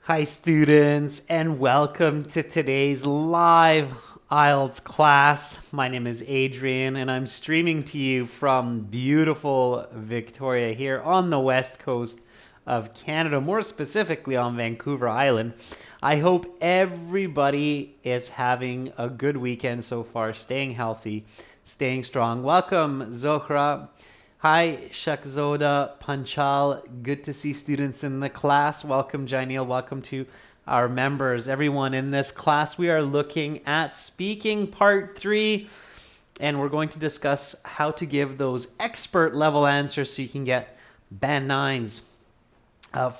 Hi students, and welcome to today's live IELTS class. My name is Adrian and I'm streaming to you from beautiful Victoria here on the west coast of Canada, more specifically on Vancouver Island. I hope everybody is having a good weekend so far, staying healthy, staying strong. Welcome, Zohra. Hi, Shakzoda, Panchal. Good to see students in the class. Welcome, Jainil. Welcome to our members. Everyone in this class, we are looking at speaking part 3, and we're going to discuss how to give those expert level answers so you can get band 9s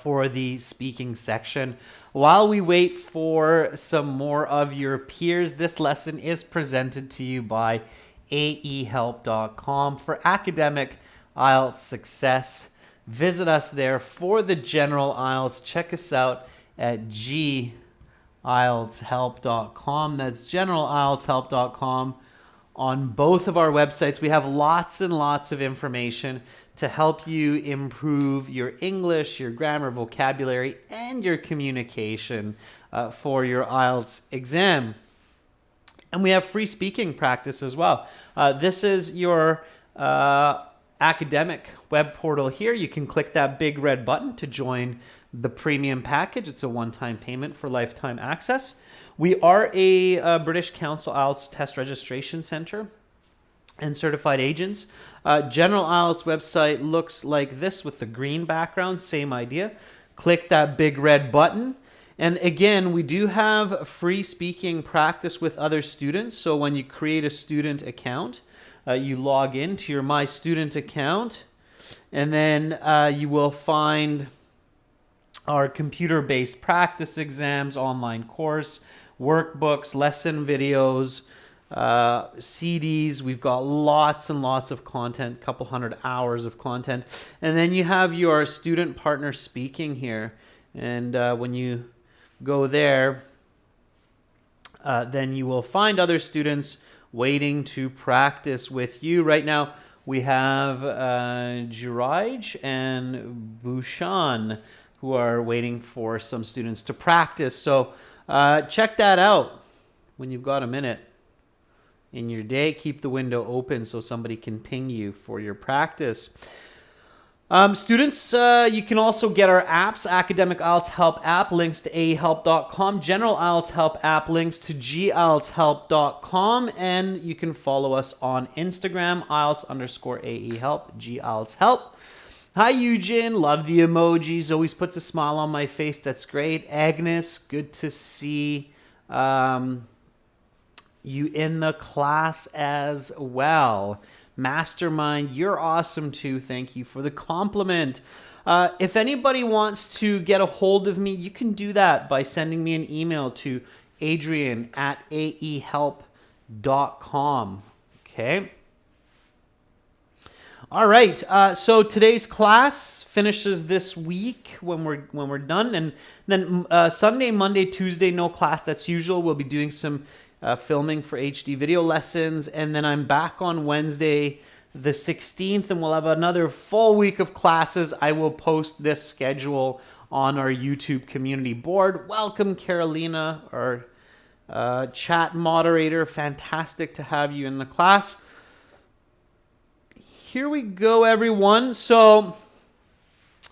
for the speaking section. While we wait for some more of your peers, this lesson is presented to you by aehelp.com for academic IELTS success. Visit us there for the general IELTS. Check us out at gieltshelp.com. That's generalieltshelp.com. On both of our websites, we have lots and lots of information to help you improve your English, your grammar, vocabulary, and your communication for your IELTS exam. And we have free speaking practice as well. This is your academic web portal here. You can click that big red button to join the premium package. It's a one-time payment for lifetime access. We are a British Council IELTS test registration center and certified agents. General IELTS website looks like this with the green background, same idea. Click that big red button. And again, we do have free speaking practice with other students. So when you create a student account, you log into your My Student account, and then you will find our computer-based practice exams, online course, workbooks, lesson videos, CDs. We've got lots and lots of content, a couple hundred hours of content. And then you have your student partner speaking here. And when you go there, then you will find other students waiting to practice with you. Right now, we have Jiraij and Bhushan who are waiting for some students to practice. So check that out when you've got a minute in your day. Keep the window open so somebody can ping you for your practice. Students, you can also get our apps, Academic IELTS Help app, links to aehelp.com, General IELTS Help app, links to gieltshelp.com, and you can follow us on Instagram, IELTS_AEhelp, gielts help. Hi, Eugene. Love the emojis. Always puts a smile on my face. That's great. Agnes, good to see you in the class as well. Mastermind, you're awesome too. Thank you for the compliment. If anybody wants to get a hold of me, you can do that by sending me an email to adrian@aehelp.com. Okay. All right. So today's class finishes this week when we're done, and then Sunday, Monday, Tuesday, no class. That's usual. We'll be doing some filming for HD video lessons, and then I'm back on Wednesday the 16th, and we'll have another full week of classes. I will post this schedule on our YouTube community board. Welcome, Carolina, our chat moderator. Fantastic to have you in the class. Here we go, everyone. So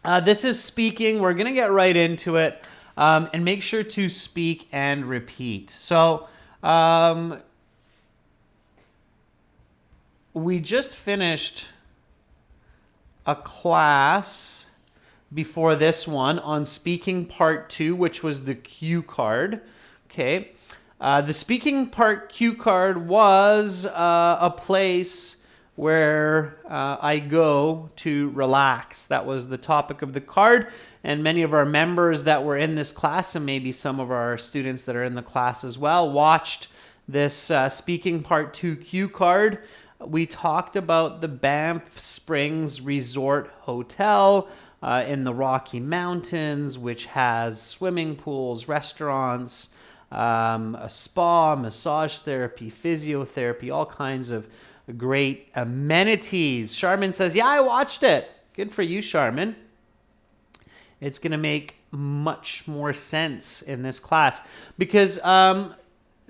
this is speaking. We're going to get right into it, and make sure to speak and repeat. So we just finished a class before this one on speaking part 2, which was the cue card. Okay. The speaking part cue card was a place where I go to relax. That was the topic of the card. And many of our members that were in this class, and maybe some of our students that are in the class as well, watched this speaking part 2 cue card. We talked about the Banff Springs Resort Hotel in the Rocky Mountains, which has swimming pools, restaurants, a spa, massage therapy, physiotherapy, all kinds of great amenities. Charmin says, yeah, I watched it. Good for you, Charmin. It's going to make much more sense in this class because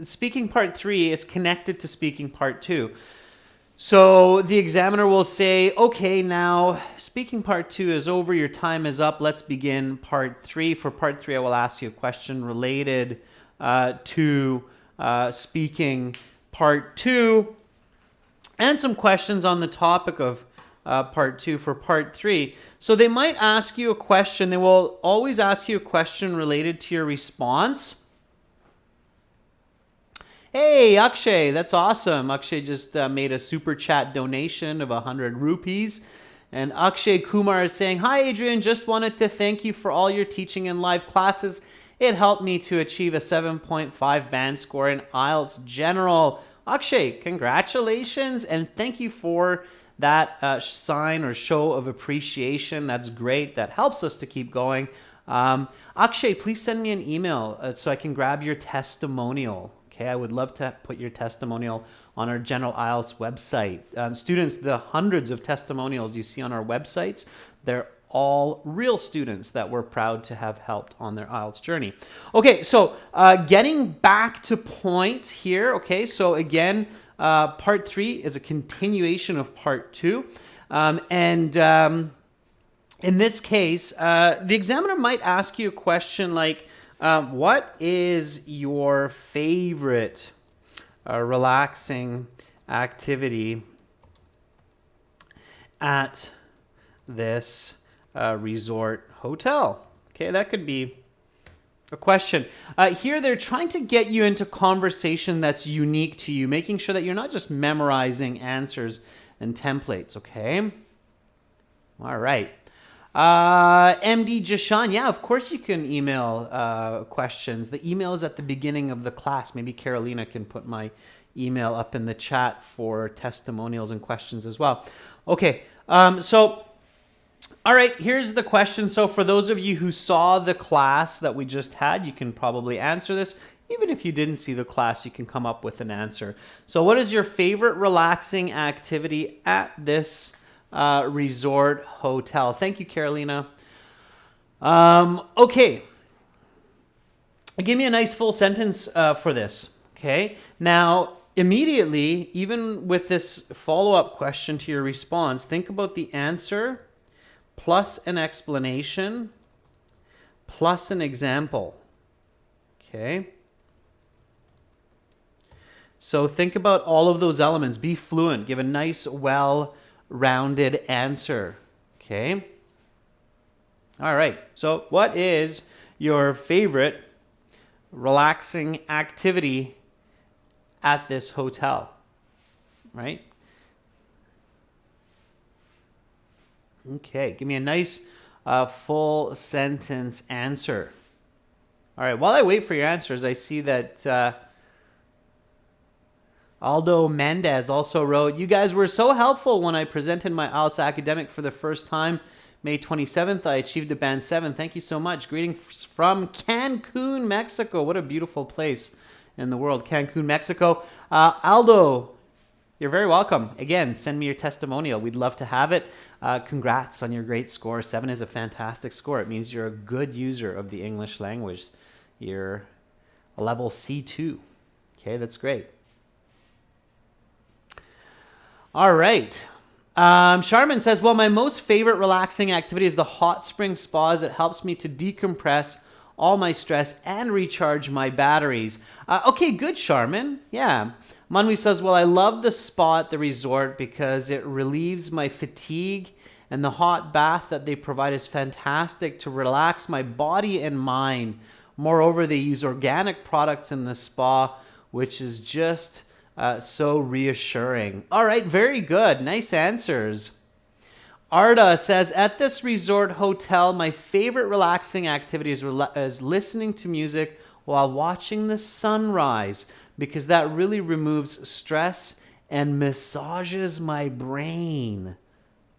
speaking part 3 is connected to speaking part 2. So the examiner will say, okay, now speaking part 2 is over, your time is up, let's begin part 3. For part 3, I will ask you a question related to speaking part 2 and some questions on the topic of part 2 for part 3. So they might ask you a question. They will always ask you a question related to your response. Hey, Akshay, that's awesome. Akshay just made a super chat donation of 100 rupees. And Akshay Kumar is saying, hi, Adrian, just wanted to thank you for all your teaching in live classes. It helped me to achieve a 7.5 band score in IELTS General. Akshay, congratulations, and thank you for that sign or show of appreciation. That's great. That helps us to keep going. Akshay, please send me an email so I can grab your testimonial. Okay, I would love to put your testimonial on our General IELTS website. Students, the hundreds of testimonials you see on our websites, they're all real students that we're proud to have helped on their IELTS journey. Okay, so getting back to point here. Okay, so again, part 3 is a continuation of part 2. In this case, the examiner might ask you a question like, what is your favorite relaxing activity at this resort hotel? Okay, that could be a question. Here they're trying to get you into conversation that's unique to you, making sure that you're not just memorizing answers and templates, okay? All right. MD Jashan, yeah, of course you can email questions. The email is at the beginning of the class. Maybe Carolina can put my email up in the chat for testimonials and questions as well. Okay, so, all right, here's the question. So for those of you who saw the class that we just had, you can probably answer this. Even if you didn't see the class, you can come up with an answer. So what is your favorite relaxing activity at this resort hotel? Thank you, Carolina. Okay. Give me a nice full sentence for this. Okay. Now, immediately, even with this follow-up question to your response, think about the answer plus an explanation plus an example. Okay. So think about all of those elements. Be fluent. Give a nice, well-rounded answer. Okay. All right. So what is your favorite relaxing activity at this hotel? Right? Okay. Give me a nice full sentence answer. All right. While I wait for your answers, I see that Aldo Mendez also wrote, you guys were so helpful when I presented my IELTS academic for the first time. May 27th, I achieved a band 7. Thank you so much. Greetings from Cancun, Mexico. What a beautiful place in the world, Cancun, Mexico. Aldo, you're very welcome. Again, send me your testimonial. We'd love to have it. Congrats on your great score. 7 is a fantastic score. It means you're a good user of the English language. You're a level C2. Okay, that's great. All right. Charmin says, well, my most favorite relaxing activity is the hot spring spas. It helps me to decompress all my stress and recharge my batteries. Okay, good, Charmin. Yeah. Manwi says, well, I love the spa at the resort because it relieves my fatigue, and the hot bath that they provide is fantastic to relax my body and mind. Moreover, they use organic products in the spa, which is just so reassuring. All right, very good. Nice answers. Arda says, at this resort hotel, my favorite relaxing activity is listening to music while watching the sunrise, because that really removes stress and massages my brain.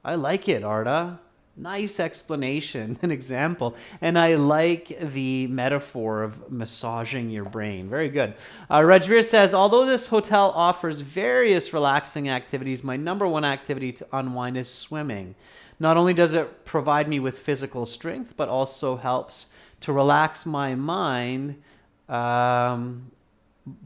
I like it, Arda. Nice explanation, an example. And I like the metaphor of massaging your brain. Very good. Rajveer says, although this hotel offers various relaxing activities, my number one activity to unwind is swimming. Not only does it provide me with physical strength, but also helps to relax my mind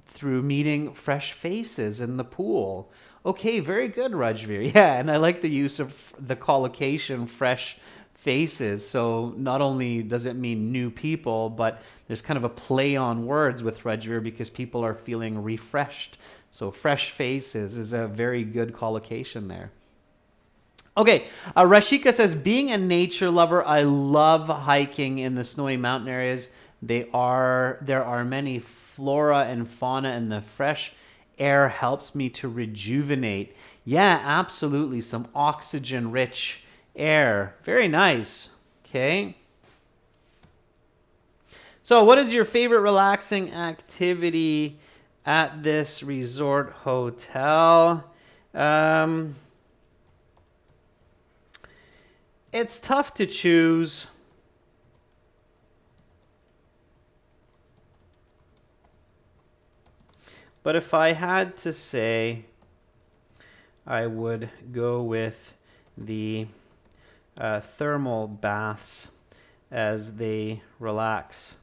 through meeting fresh faces in the pool. Okay, very good, Rajveer. Yeah, and I like the use of the collocation, fresh faces. So not only does it mean new people, but there's kind of a play on words with Rajveer because people are feeling refreshed. So fresh faces is a very good collocation there. Okay, Rashika says, being a nature lover, I love hiking in the snowy mountain areas. There are many flora and fauna, and the fresh air helps me to rejuvenate. Yeah, absolutely. Some oxygen-rich air. Very nice. Okay. So what is your favorite relaxing activity at this resort hotel? It's tough to choose. But if I had to say, I would go with the thermal baths as they relax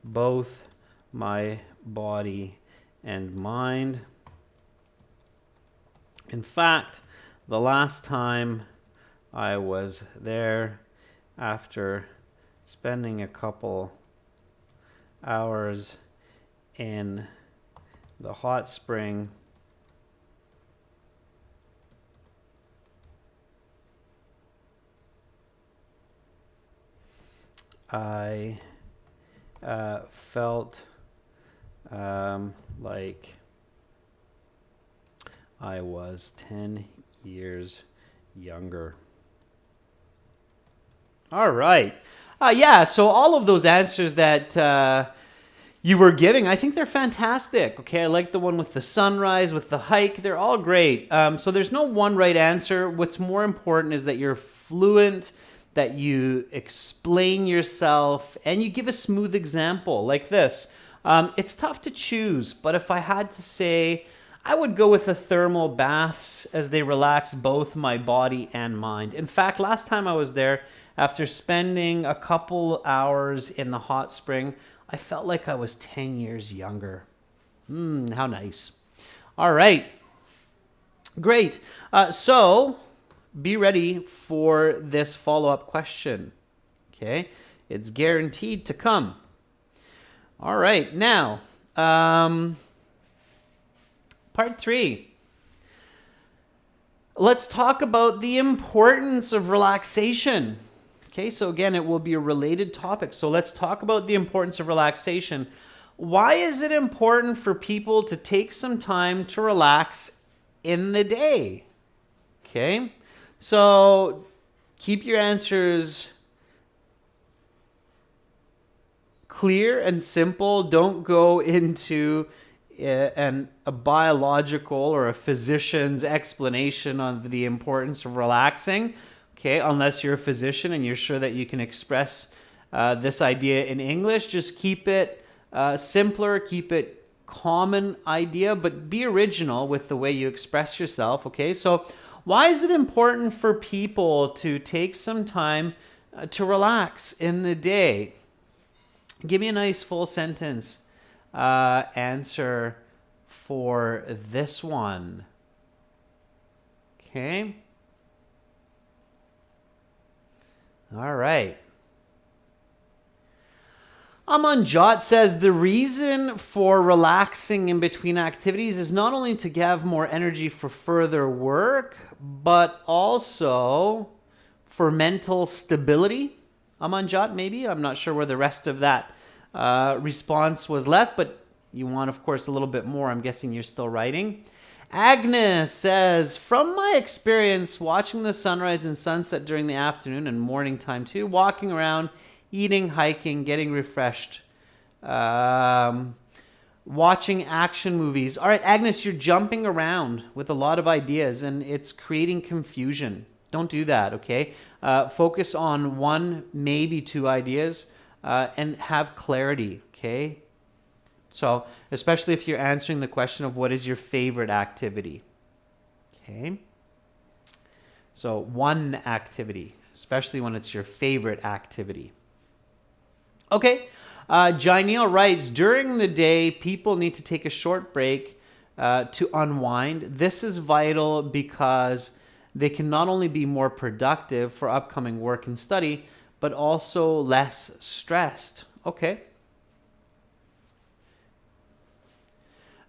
both my body and mind. In fact, the last time I was there, after spending a couple hours in the hot spring, I felt like I was 10 years younger. All right. Yeah, so all of those answers that you were giving, I think they're fantastic. Okay, I like the one with the sunrise, with the hike. They're all great. So there's no one right answer. What's more important is that you're fluent, that you explain yourself, and you give a smooth example like this. It's tough to choose, but if I had to say, I would go with the thermal baths as they relax both my body and mind. In fact, last time I was there, after spending a couple hours in the hot spring, I felt like I was 10 years younger. How nice. All right. Great. So be ready for this follow-up question. Okay. It's guaranteed to come. All right. Now, part 3. Let's talk about the importance of relaxation. Okay, so again, it will be a related topic. So let's talk about the importance of relaxation. Why is it important for people to take some time to relax in the day? Okay, so keep your answers clear and simple. Don't go into a biological or a physician's explanation of the importance of relaxing. Okay, unless you're a physician and you're sure that you can express this idea in English, just keep it simpler, keep it common idea, but be original with the way you express yourself. Okay, so why is it important for people to take some time to relax in the day? Give me a nice full sentence answer for this one. Okay. All right. Amanjot says the reason for relaxing in between activities is not only to have more energy for further work, but also for mental stability. Amanjot, maybe? I'm not sure where the rest of that response was left, but you want, of course, a little bit more. I'm guessing you're still writing. Agnes says, from my experience watching the sunrise and sunset during the afternoon and morning time too, walking around, eating, hiking, getting refreshed, watching action movies. All right, Agnes, you're jumping around with a lot of ideas and it's creating confusion. Don't do that, okay? Focus on one, maybe 2 ideas and have clarity, okay? So, especially if you're answering the question of what is your favorite activity. Okay. So one activity, especially when it's your favorite activity. Okay, Jainil writes, during the day, people need to take a short break to unwind. This is vital because they can not only be more productive for upcoming work and study, but also less stressed. Okay.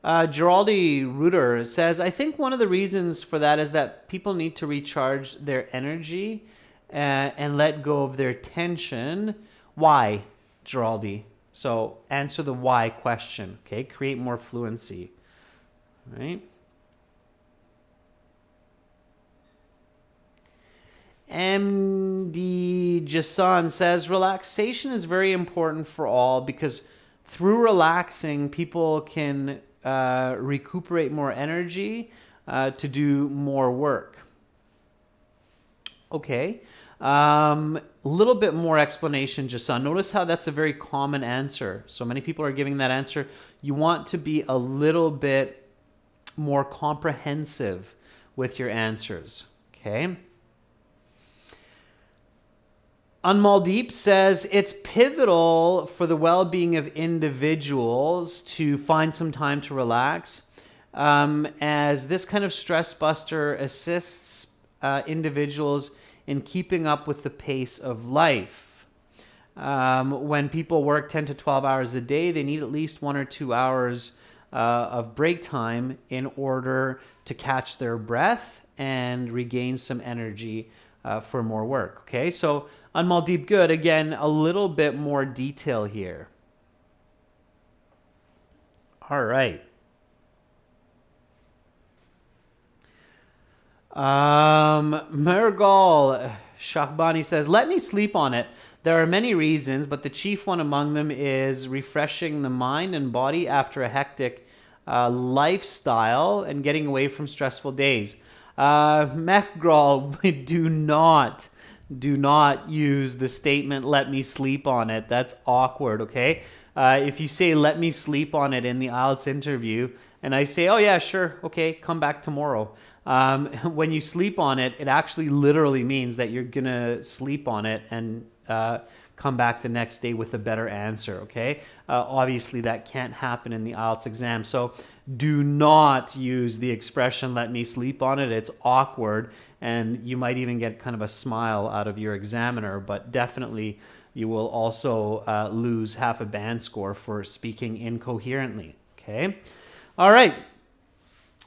Geraldi Reuter says, I think one of the reasons for that is that people need to recharge their energy and let go of their tension. Why, Geraldi? So answer the why question, okay? Create more fluency, right? MD Jason says, relaxation is very important for all because through relaxing, people can recuperate more energy to do more work. Okay. Little bit more explanation, Jason. Notice how that's a very common answer. So many people are giving that answer. You want to be a little bit more comprehensive with your answers. Okay. Unmaldeep says it's pivotal for the well-being of individuals to find some time to relax, as this kind of stress buster assists individuals in keeping up with the pace of life. When people work 10 to 12 hours a day, they need at least 1 or 2 hours of break time in order to catch their breath and regain some energy for more work. Okay, so Unmaldeep, good. Again, a little bit more detail here. All right. Mergal Shahbani says, let me sleep on it. There are many reasons, but the chief one among them is refreshing the mind and body after a hectic lifestyle and getting away from stressful days. Mehgral, do not use the statement, let me sleep on it. That's awkward, okay? If you say, let me sleep on it in the IELTS interview, and I say, oh yeah, sure, okay, come back tomorrow. When you sleep on it, it actually literally means that you're going to sleep on it and come back the next day with a better answer, okay? Obviously, that can't happen in the IELTS exam. So do not use the expression, let me sleep on it. It's awkward, and you might even get kind of a smile out of your examiner, but definitely you will also lose half a band score for speaking incoherently, okay? All right.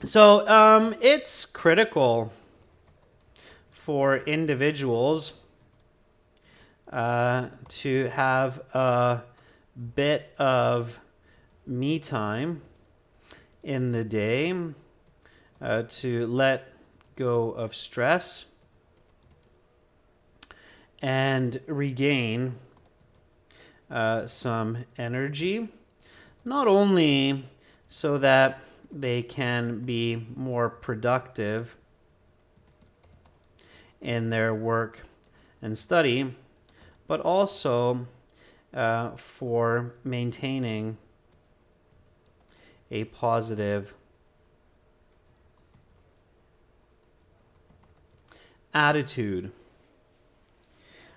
So it's critical for individuals to have a bit of me time in the day to let go of stress and regain some energy, not only so that they can be more productive in their work and study, but also for maintaining a positive attitude.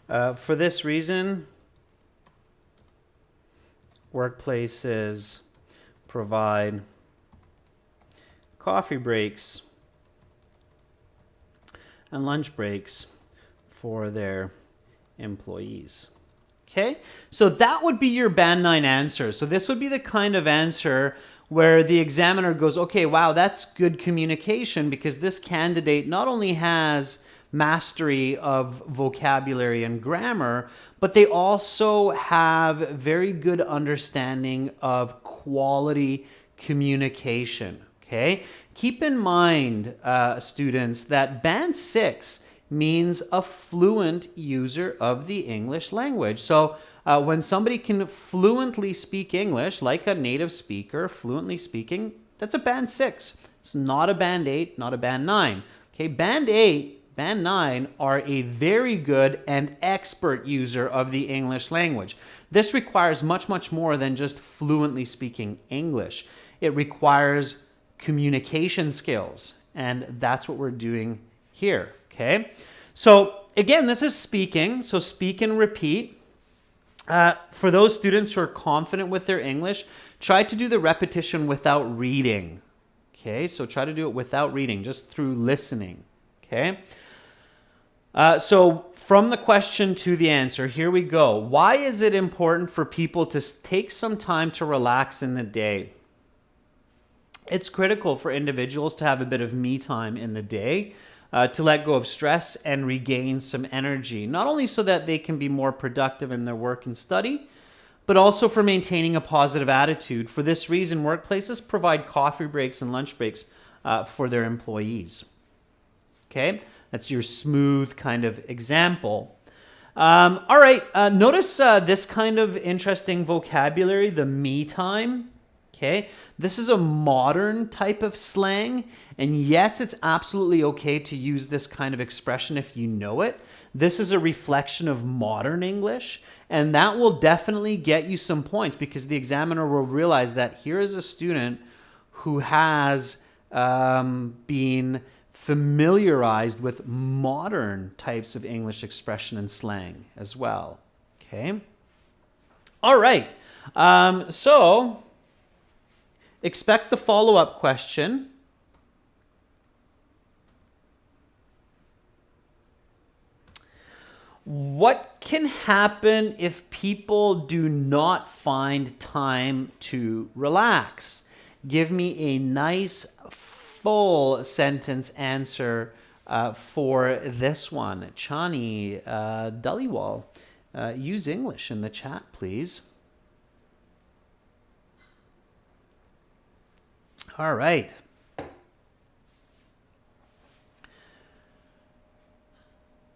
For this reason, workplaces provide coffee breaks and lunch breaks for their employees. Okay, so that would be your Band 9 answer. So this would be the kind of answer where the examiner goes, okay, wow, that's good communication because this candidate not only has mastery of vocabulary and grammar, but they also have very good understanding of quality communication. Okay, keep in mind, students, that Band 6 means a fluent user of the English language. So when somebody can fluently speak English, like a native speaker, fluently speaking, that's a Band 6. It's not a Band 8, not a Band 9. Okay, Band 8, Band 9 are a very good and expert user of the English language. This requires much, much more than just fluently speaking English. It requires communication skills, and that's what we're doing here, Okay. So again, this is speaking. So speak and repeat. For those students who are confident with their English, try to do the repetition without reading. Okay, so try to do it without reading, just through listening. Okay. So from the question to the answer, here we go. Why is it important for people to take some time to relax in the day? It's critical for individuals to have a bit of me time in the day, to let go of stress and regain some energy, not only so that they can be more productive in their work and study, but also for maintaining a positive attitude. For this reason, workplaces provide coffee breaks and lunch breaks for their employees. Okay, that's your smooth kind of example. All right, notice this kind of interesting vocabulary, the me time. Okay, this is a modern type of slang, and yes, it's absolutely okay to use this kind of expression if you know it. This is a reflection of modern English, and that will definitely get you some points because the examiner will realize that here is a student who has been familiarized with modern types of English expression and slang as well. Okay. All right. So expect the follow-up question. What can happen if people do not find time to relax? Give me a nice full sentence answer for this one. Chani Dhaliwal, use English in the chat, please. All right.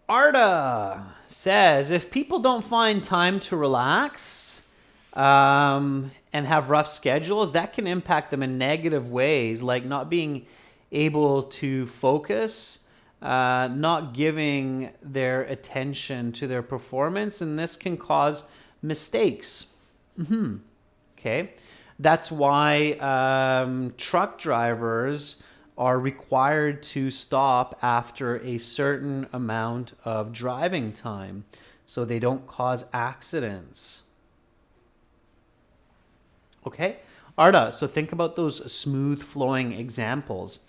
Arda says, if people don't find time to relax and have rough schedules, that can impact them in negative ways, like not being able to focus, not giving their attention to their performance, and this can cause mistakes. Okay. That's why truck drivers are required to stop after a certain amount of driving time so they don't cause accidents. Okay, Arda, so think about those smooth flowing examples.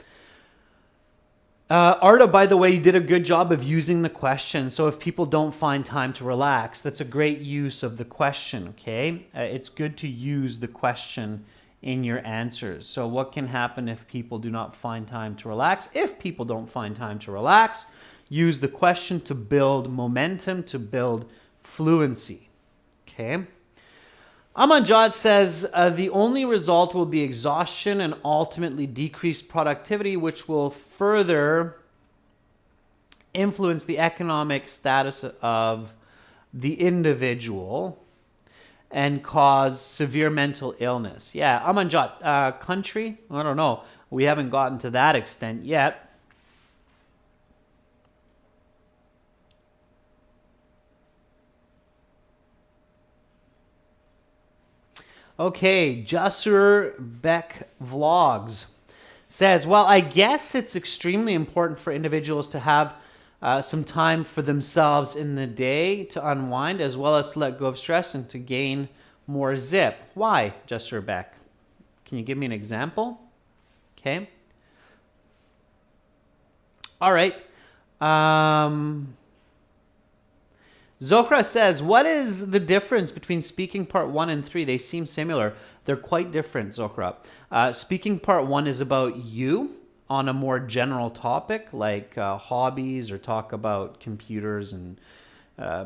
Arda, by the way, you did a good job of using the question. So if people don't find time to relax, that's a great use of the question, okay? It's good to use the question in your answers. So what can happen if people do not find time to relax? If people don't find time to relax, use the question to build momentum, to build fluency, okay? Amanjad says, the only result will be exhaustion and ultimately decreased productivity, which will further influence the economic status of the individual and cause severe mental illness. Yeah, Amanjad, country? I don't know. We haven't gotten to that extent yet. Okay, Jasur Beck Vlogs says, well, I guess it's extremely important for individuals to have some time for themselves in the day to unwind, as well as to let go of stress and to gain more zip. Why, Jasur Beck? Can you give me an example? Okay. All right. Zohra says, what is the difference between speaking part 1 and 3? They seem similar. They're quite different, Zohra. Speaking part 1 is about you on a more general topic like hobbies, or talk about computers and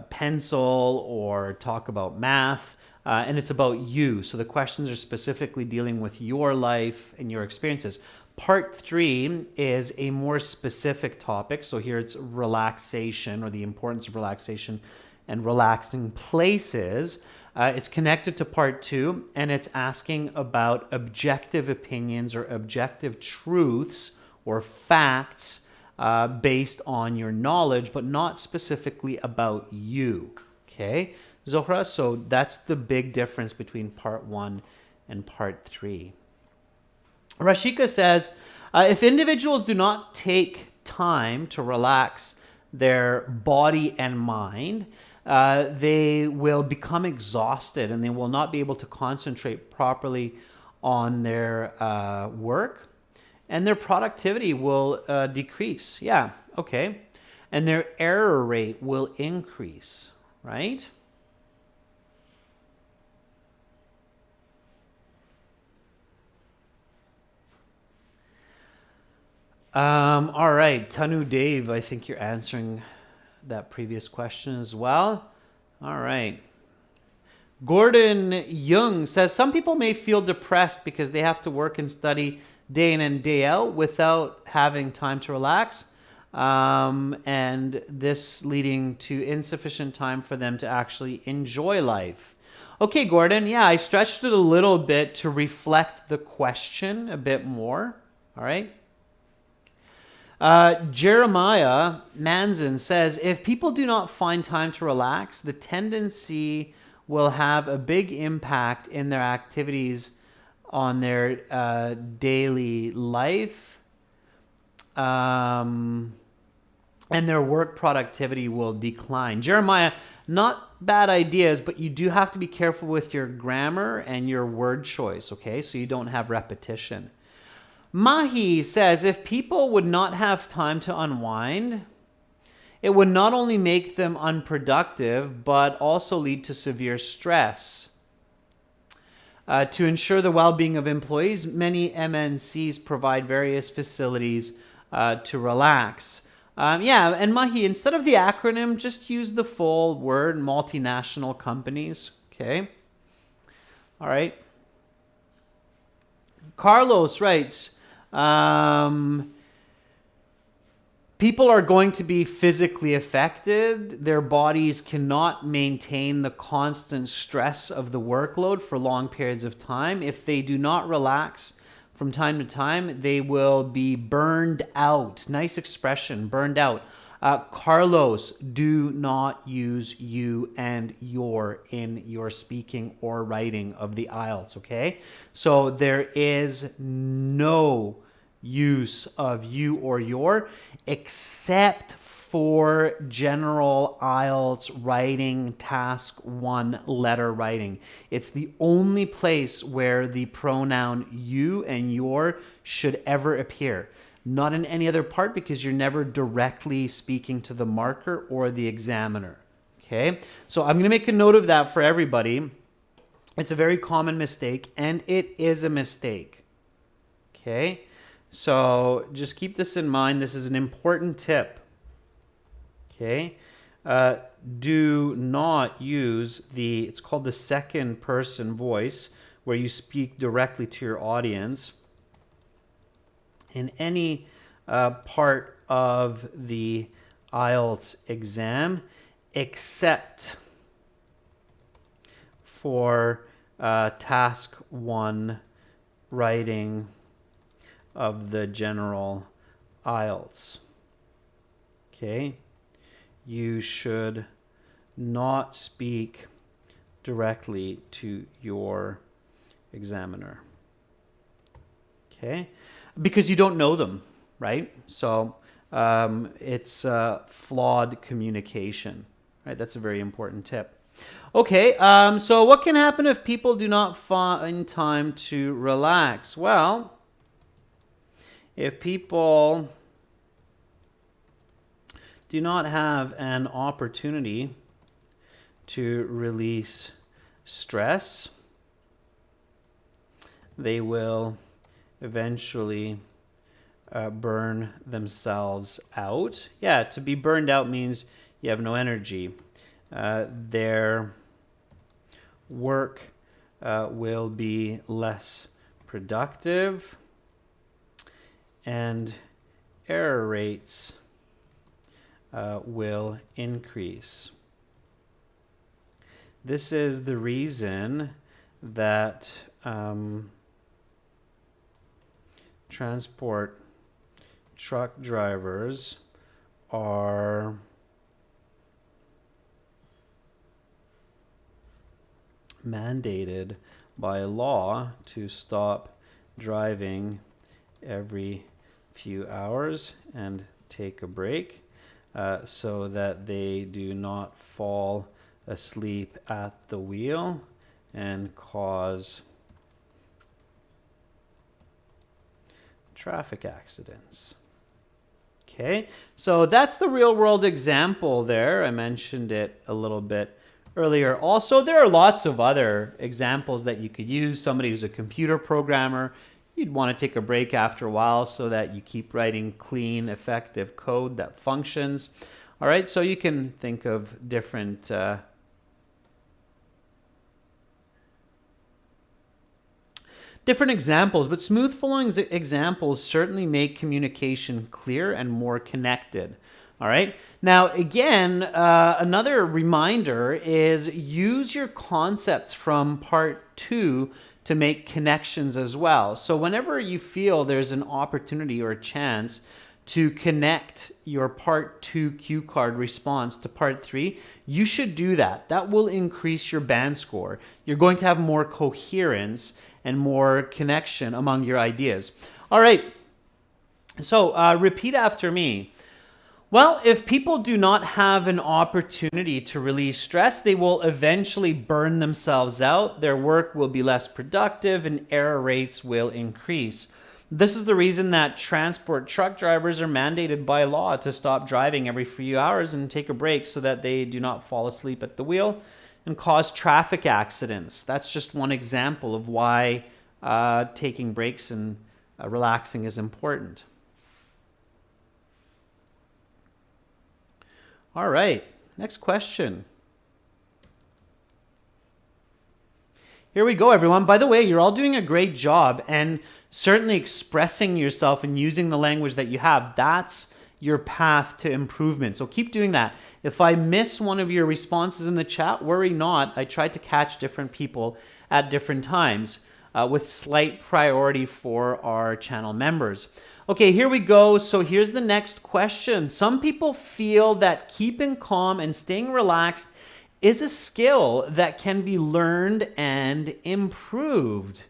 pencil, or talk about math. And it's about you. So the questions are specifically dealing with your life and your experiences. Part 3 is a more specific topic. So here it's relaxation, or the importance of relaxation and relaxing places. It's connected to part 2, and it's asking about objective opinions or objective truths or facts based on your knowledge, but not specifically about you. Okay, Zohra? So that's the big difference between part 1 and part 3. Rashika says, if individuals do not take time to relax their body and mind, they will become exhausted and they will not be able to concentrate properly on their work, and their productivity will decrease. Yeah, okay. And their error rate will increase, right? All right, Tanu Dave, I think you're answering that previous question as well. All right. Gordon Young says, some people may feel depressed because they have to work and study day in and day out without having time to relax. And this leading to insufficient time for them to actually enjoy life. Okay, Gordon, yeah, I stretched it a little bit to reflect the question a bit more. All right. Jeremiah Manzin says, if people do not find time to relax, the tendency will have a big impact in their activities on their daily life, and their work productivity will decline. Jeremiah, not bad ideas, but you do have to be careful with your grammar and your word choice, okay? So you don't have repetition. Mahi says, if people would not have time to unwind, it would not only make them unproductive, but also lead to severe stress. To ensure the well-being of employees, many MNCs provide various facilities to relax. Yeah, and Mahi, instead of the acronym, just use the full word, multinational companies. Okay. All right. Carlos writes, people are going to be physically affected. Their bodies cannot maintain the constant stress of the workload for long periods of time. If they do not relax from time to time, they will be burned out. Nice expression, burned out. Carlos, do not use you and your in your speaking or writing of the IELTS, okay? So there is no use of you or your except for general IELTS writing, task 1 letter writing. It's the only place where the pronoun you and your should ever appear. Not in any other part, because you're never directly speaking to the marker or the examiner. Okay, so I'm going to make a note of that for everybody. It's a very common mistake, and it is a mistake. Okay, so just keep this in mind. This is an important tip. Okay, do not use it's called the second person voice, where you speak directly to your audience in any part of the IELTS exam, except for task 1 writing of the general IELTS. Okay, you should not speak directly to your examiner. Okay, because you don't know them, right? So it's flawed communication, right? That's a very important tip. Okay, so what can happen if people do not find time to relax? Well, if people do not have an opportunity to release stress, they will eventually burn themselves out. Yeah, to be burned out means you have no energy. Their work will be less productive, and error rates will increase. This is the reason that transport truck drivers are mandated by law to stop driving every few hours and take a break so that they do not fall asleep at the wheel and cause traffic accidents. Okay, so that's the real world example there. I mentioned it a little bit earlier. Also, there are lots of other examples that you could use. Somebody who's a computer programmer, you'd want to take a break after a while so that you keep writing clean, effective code that functions. All right, so you can think of different examples, but smooth flowing examples certainly make communication clear and more connected. All right. Now, again, another reminder is use your concepts from part 2 to make connections as well. So whenever you feel there's an opportunity or a chance to connect your part 2 cue card response to part 3, you should do that. That will increase your band score. You're going to have more coherence and more connection among your ideas. All right, so repeat after me. Well, if people do not have an opportunity to release stress, they will eventually burn themselves out, their work will be less productive, and error rates will increase. This is the reason that transport truck drivers are mandated by law to stop driving every few hours and take a break so that they do not fall asleep at the wheel and cause traffic accidents. That's just one example of why taking breaks and relaxing is important. All right, next question. Here we go, everyone. By the way, you're all doing a great job and certainly expressing yourself and using the language that you have. That's your path to improvement. So keep doing that. If I miss one of your responses in the chat, worry not. I try to catch different people at different times with slight priority for our channel members. Okay, here we go. So here's the next question. Some people feel that keeping calm and staying relaxed is a skill that can be learned and improved.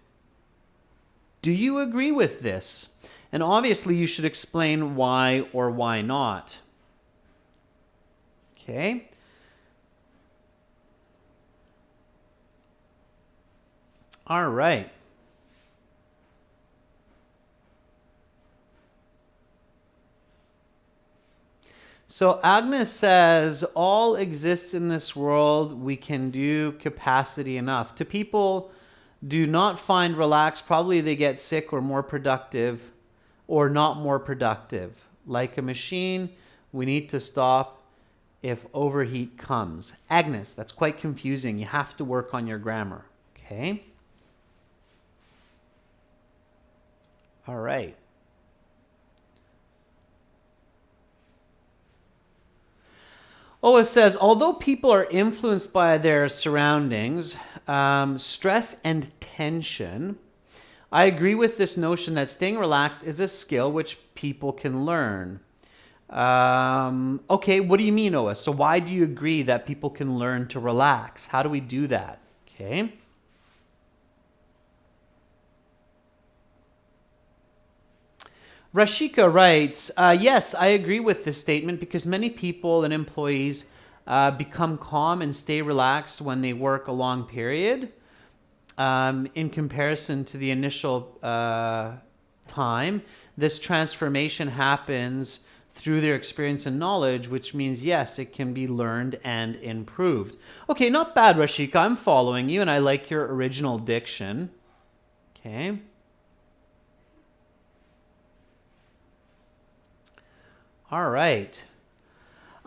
Do you agree with this? And obviously you should explain why or why not. Okay. All right. So Agnes says, all exists in this world. We can do capacity enough. To people do not find relaxed, probably they get sick or more productive or not more productive. Like a machine, we need to stop if overheat comes. Agnes, that's quite confusing. You have to work on your grammar. Okay. All right. Oh, it says, although people are influenced by their surroundings, stress and tension, I agree with this notion that staying relaxed is a skill which people can learn. Okay, what do you mean, Oa? So why do you agree that people can learn to relax? How do we do that? Okay. Rashika writes, yes, I agree with this statement because many people and employees become calm and stay relaxed when they work a long period in comparison to the initial time. This transformation happens through their experience and knowledge, which means, yes, it can be learned and improved. Okay, not bad, Rashika. I'm following you, and I like your original diction. Okay. All right.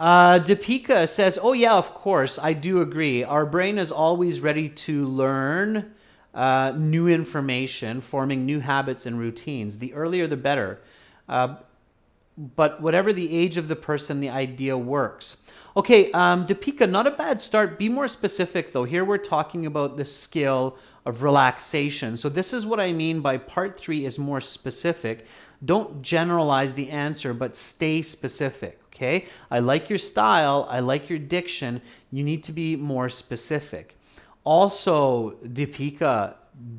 Deepika says, oh yeah, of course, I do agree. Our brain is always ready to learn new information, forming new habits and routines. The earlier, the better. But whatever the age of the person, the idea works. Okay, Deepika, not a bad start. Be more specific, though. Here we're talking about the skill of relaxation. So this is what I mean by part 3 is more specific. Don't generalize the answer, but stay specific, okay? I like your style. I like your diction. You need to be more specific. Also, Deepika,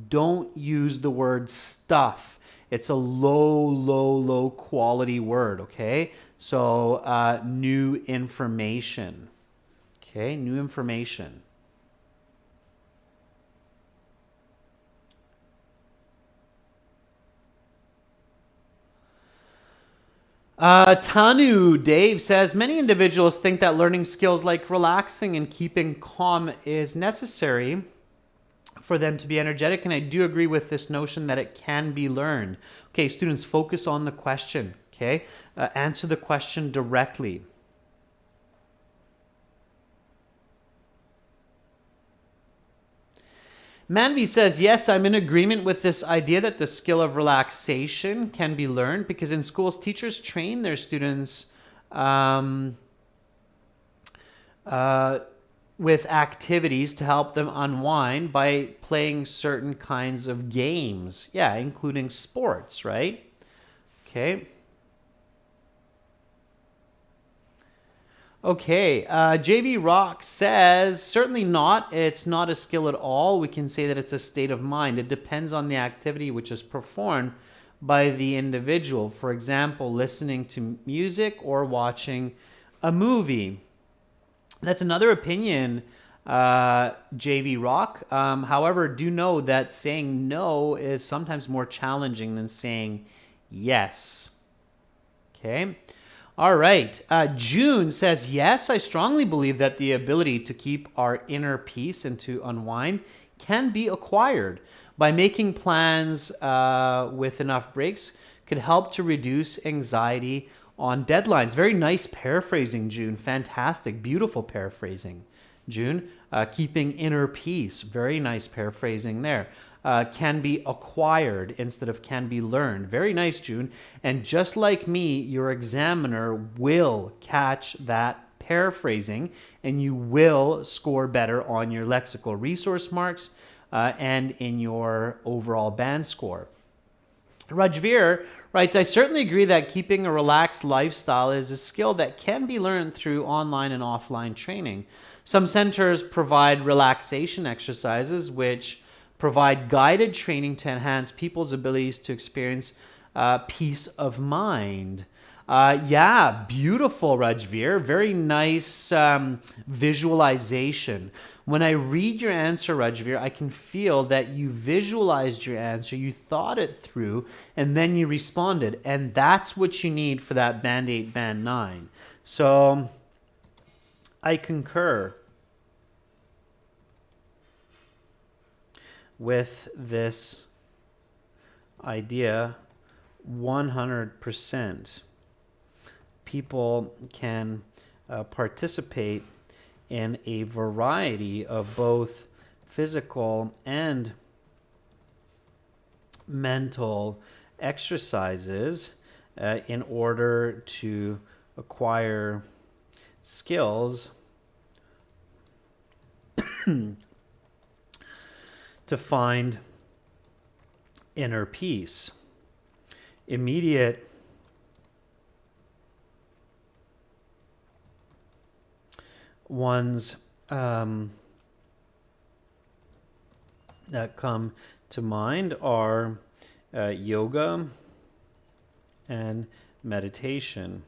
don't use the word stuff It's a low quality word, okay? So new information, okay? New information. Tanu Dave says many individuals think that learning skills like relaxing and keeping calm is necessary for them to be energetic, and I do agree with this notion that it can be learned. Okay, students, focus on the question. Okay, answer the question directly. Manvi says, yes, I'm in agreement with this idea that the skill of relaxation can be learned, because in schools, teachers train their students with activities to help them unwind by playing certain kinds of games. Yeah, including sports, right? Okay. Okay, JB Rock says, certainly not. It's not a skill at all. We can say that it's a state of mind. It depends on the activity which is performed by the individual. For example, listening to music or watching a movie. That's another opinion, JV Rock. However, do know that saying no is sometimes more challenging than saying yes. Okay. All right. June says, yes, I strongly believe that the ability to keep our inner peace and to unwind can be acquired. By making plans with enough breaks could help to reduce anxiety on deadlines. Very nice paraphrasing, June. Fantastic. Beautiful paraphrasing, June. Keeping inner peace. Very nice paraphrasing there. Can be acquired instead of can be learned. Very nice, June. And just like me, your examiner will catch that paraphrasing and you will score better on your lexical resource marks and in your overall band score. Rajveer writes, I certainly agree that keeping a relaxed lifestyle is a skill that can be learned through online and offline training. Some centers provide relaxation exercises which provide guided training to enhance people's abilities to experience peace of mind. Yeah, beautiful, Rajveer. Very nice visualization. When I read your answer, Rajveer, I can feel that you visualized your answer, you thought it through, and then you responded. And that's what you need for that Band 8, Band 9. So I concur with this idea 100%. People can participate in a variety of both physical and mental exercises in order to acquire skills to find inner peace. Immediate ones that come to mind are yoga and meditation.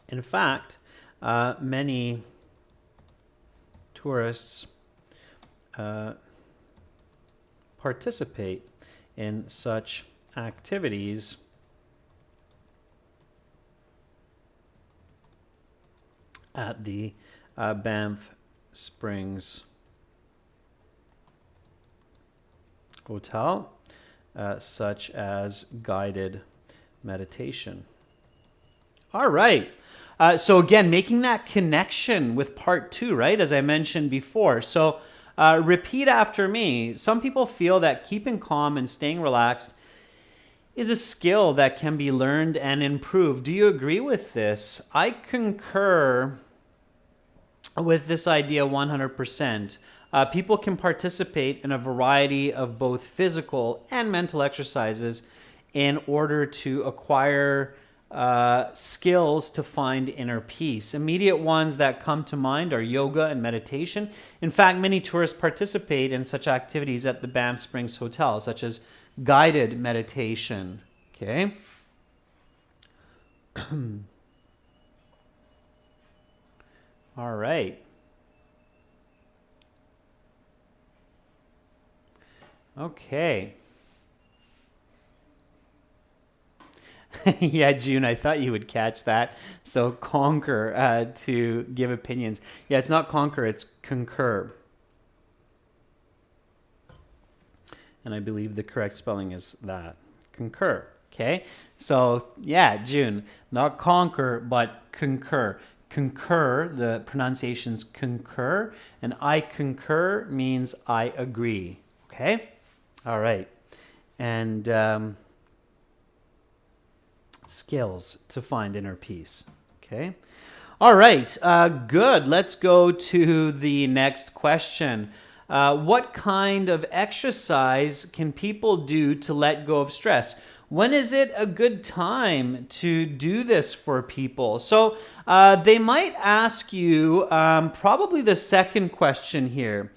In fact, many tourists participate in such activities at the Banff Springs Hotel, such as guided meditation. All right. So again, making that connection with part 2, right? As I mentioned before. So repeat after me. Some people feel that keeping calm and staying relaxed is a skill that can be learned and improved. Do you agree with this? I concur with this idea 100%. People can participate in a variety of both physical and mental exercises in order to acquire skills to find inner peace. Immediate ones that come to mind are yoga and meditation. In fact, many tourists participate in such activities at the Banff Springs Hotel, such as guided meditation. Okay. All right. Okay. Yeah, June, I thought you would catch that. So conquer, to give opinions. Yeah, it's not conquer, it's concur. And I believe the correct spelling is that. Concur. Okay? So, yeah, June, not conquer, but concur. Concur, the pronunciation's concur, and I concur means I agree. Okay? All right. And skills to find inner peace. Okay? All right. Good. Let's go to the next question. What kind of exercise can people do to let go of stress? When is it a good time to do this for people? So they might ask you probably the second question here.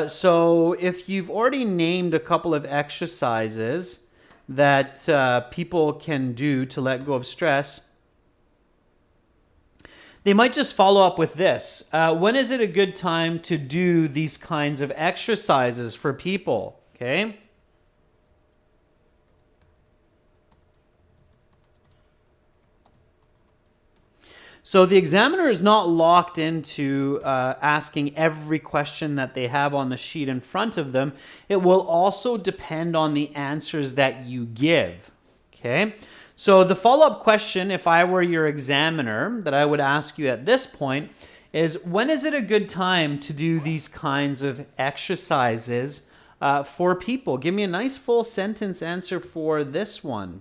So if you've already named a couple of exercises that people can do to let go of stress, they might just follow up with this. When is it a good time to do these kinds of exercises for people? Okay. So the examiner is not locked into asking every question that they have on the sheet in front of them. It will also depend on the answers that you give. Okay. So the follow-up question, if I were your examiner, that I would ask you at this point is, when is it a good time to do these kinds of exercises for people? Give me a nice full sentence answer for this one.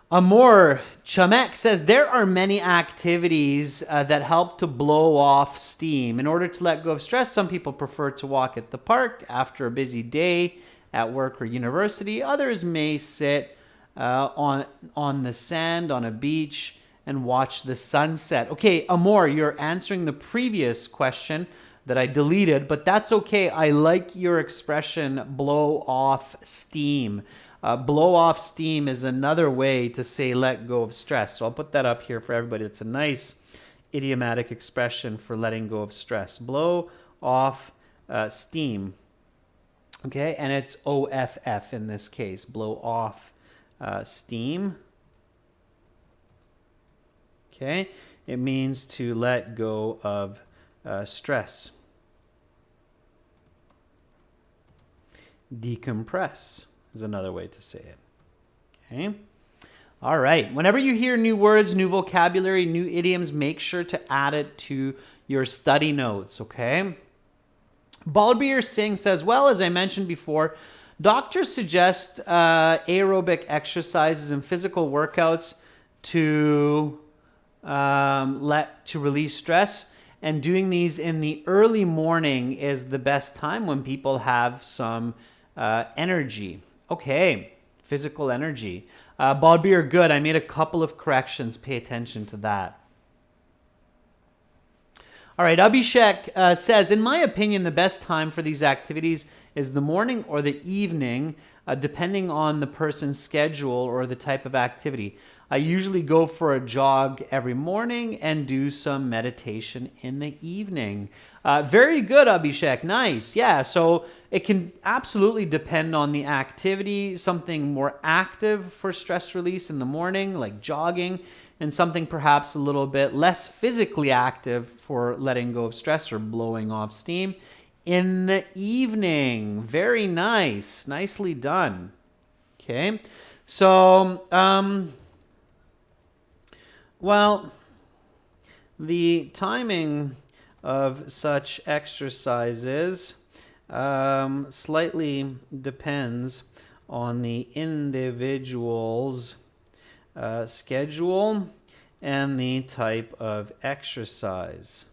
Amor Chamek says, there are many activities that help to blow off steam. In order to let go of stress, some people prefer to walk at the park after a busy day at work or university. Others may sit on the sand on a beach and watch the sunset. Okay, Amor, you're answering the previous question that I deleted, but that's okay. I like your expression, blow off steam. Blow off steam is another way to say let go of stress. So I'll put that up here for everybody. It's a nice idiomatic expression for letting go of stress. Blow off steam. Okay, and it's OFF in this case. Blow off steam. Okay, it means to let go of stress. Decompress is another way to say it. Okay. All right. Whenever you hear new words, new vocabulary, new idioms, make sure to add it to your study notes. Okay. Balbir Singh says, well, as I mentioned before, doctors suggest aerobic exercises and physical workouts to release stress. And doing these in the early morning is the best time when people have some energy. Okay, physical energy. Balbir, good. I made a couple of corrections. Pay attention to that. All right, Abhishek says, in my opinion, the best time for these activities is the morning or the evening, depending on the person's schedule or the type of activity. I usually go for a jog every morning and do some meditation in the evening. Very good, Abhishek. Nice. Yeah, so it can absolutely depend on the activity. Something more active for stress release in the morning, like jogging, and something perhaps a little bit less physically active for letting go of stress or blowing off steam in the evening. Very nice. Nicely done. Okay. So, well, the timing of such exercises slightly depends on the individual's schedule and the type of exercise.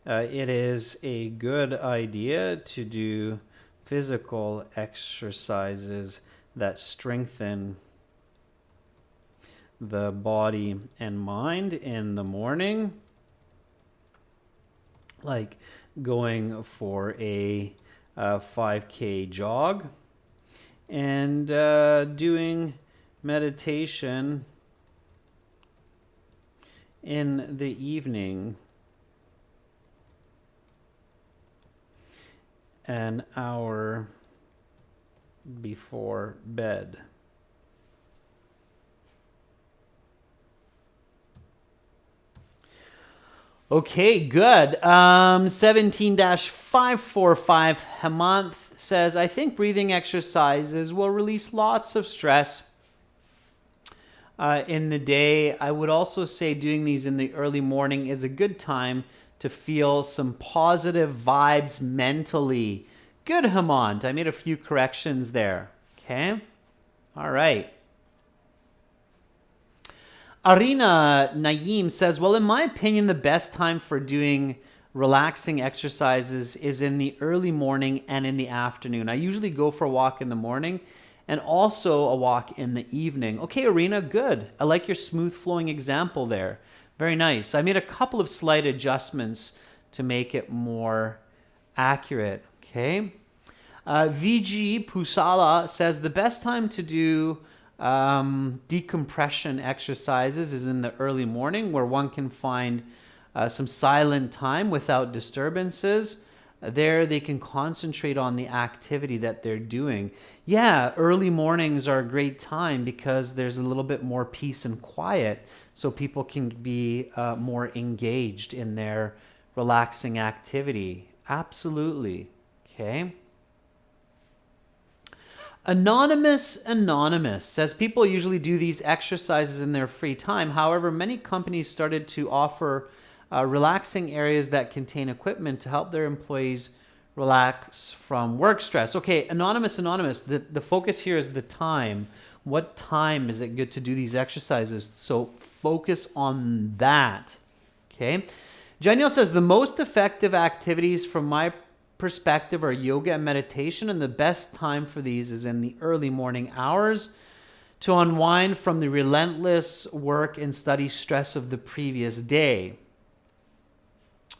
It is a good idea to do physical exercises that strengthen the body and mind in the morning, like going for a 5K jog, and doing meditation in the evening an hour before bed. Okay, good. 17-545 Hemant says, I think breathing exercises will release lots of stress in the day. I would also say doing these in the early morning is a good time to feel some positive vibes mentally. Good, Hemant. I made a few corrections there. Okay? All right. Arina Naeem says, well, in my opinion, the best time for doing relaxing exercises is in the early morning and in the afternoon. I usually go for a walk in the morning and also a walk in the evening. Okay, Arina, good. I like your smooth flowing example there. Very nice. I made a couple of slight adjustments to make it more accurate. Okay. VG Pusala says the best time to do decompression exercises is in the early morning, where one can find some silent time without disturbances. There they can concentrate on the activity that they're doing. Yeah, early mornings are a great time because there's a little bit more peace and quiet, so people can be more engaged in their relaxing activity. Absolutely. Okay. Anonymous says people usually do these exercises in their free time. However, many companies started to offer relaxing areas that contain equipment to help their employees relax from work stress. Okay, Anonymous, the focus here is the time. What time is it good to do these exercises? So focus on that. Okay. Janelle says the most effective activities from my perspective are yoga and meditation, and the best time for these is in the early morning hours to unwind from the relentless work and study stress of the previous day.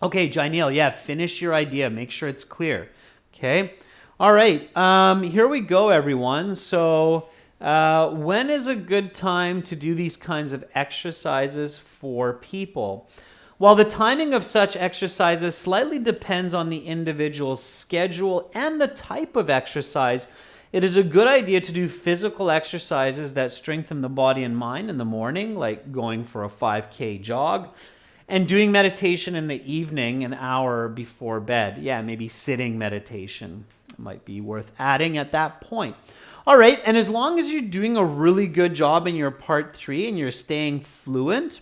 Okay, Janelle, yeah, finish your idea. Make sure it's clear. Okay. All right. Here we go, everyone. So when is a good time to do these kinds of exercises for people? While the timing of such exercises slightly depends on the individual's schedule and the type of exercise, it is a good idea to do physical exercises that strengthen the body and mind in the morning, like going for a 5K jog, and doing meditation in the evening an hour before bed. Yeah, maybe sitting meditation might be worth adding at that point. All right, and as long as you're doing a really good job in your part 3 and you're staying fluent,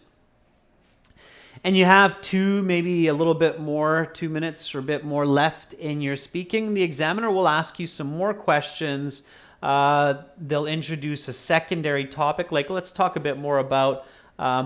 and you have 2 minutes or a bit more left in your speaking, the examiner will ask you some more questions. They'll introduce a secondary topic, like let's talk a bit more about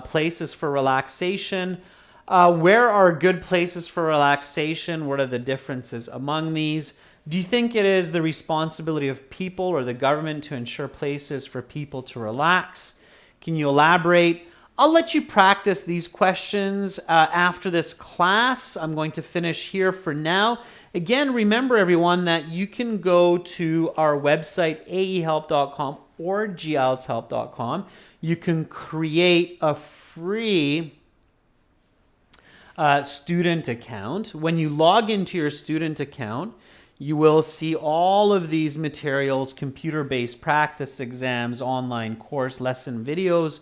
places for relaxation. Where are good places for relaxation? What are the differences among these? Do you think it is the responsibility of people or the government to ensure places for people to relax? Can you elaborate? I'll let you practice these questions after this class. I'm going to finish here for now. Again, remember everyone that you can go to our website, aehelp.com or gieltshelp.com. You can create a free student account. When you log into your student account, you will see all of these materials, computer-based practice exams, online course, lesson videos,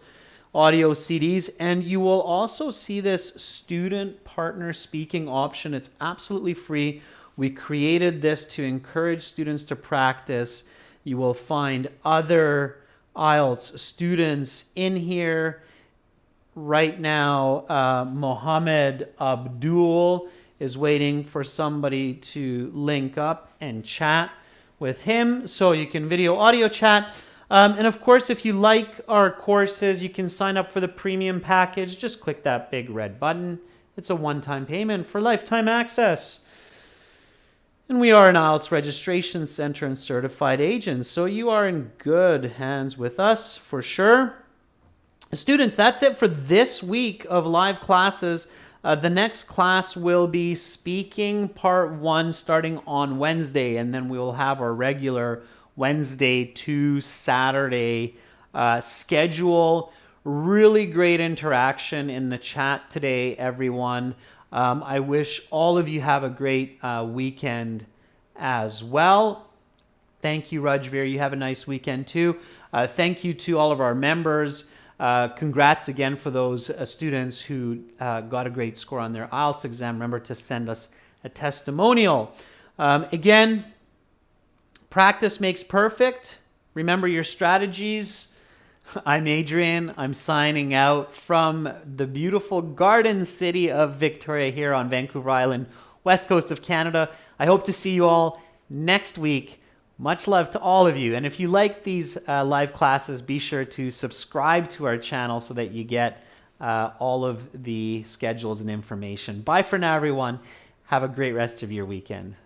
audio CDs, and you will also see this student partner speaking option. It's absolutely free. We created this to encourage students to practice. You will find other IELTS students in here. Right now, Mohammed Abdul is waiting for somebody to link up and chat with him so you can video audio chat. And of course, if you like our courses, you can sign up for the premium package. Just click that big red button. It's a one-time payment for lifetime access. And we are an IELTS registration center and certified agents, so you are in good hands with us for sure. Students, that's it for this week of live classes. The next class will be speaking part 1 starting on Wednesday, and then we will have our regular Wednesday to Saturday schedule. Really great interaction in the chat today, everyone. I wish all of you have a great weekend as well. Thank you, Rajveer. You have a nice weekend too. Thank you to all of our members. Congrats again for those students who got a great score on their IELTS exam. Remember to send us a testimonial. Again, practice makes perfect. Remember your strategies. I'm Adrian. I'm signing out from the beautiful garden city of Victoria here on Vancouver Island, west coast of Canada. I hope to see you all next week. Much love to all of you. And if you like these live classes, be sure to subscribe to our channel so that you get all of the schedules and information. Bye for now, everyone. Have a great rest of your weekend.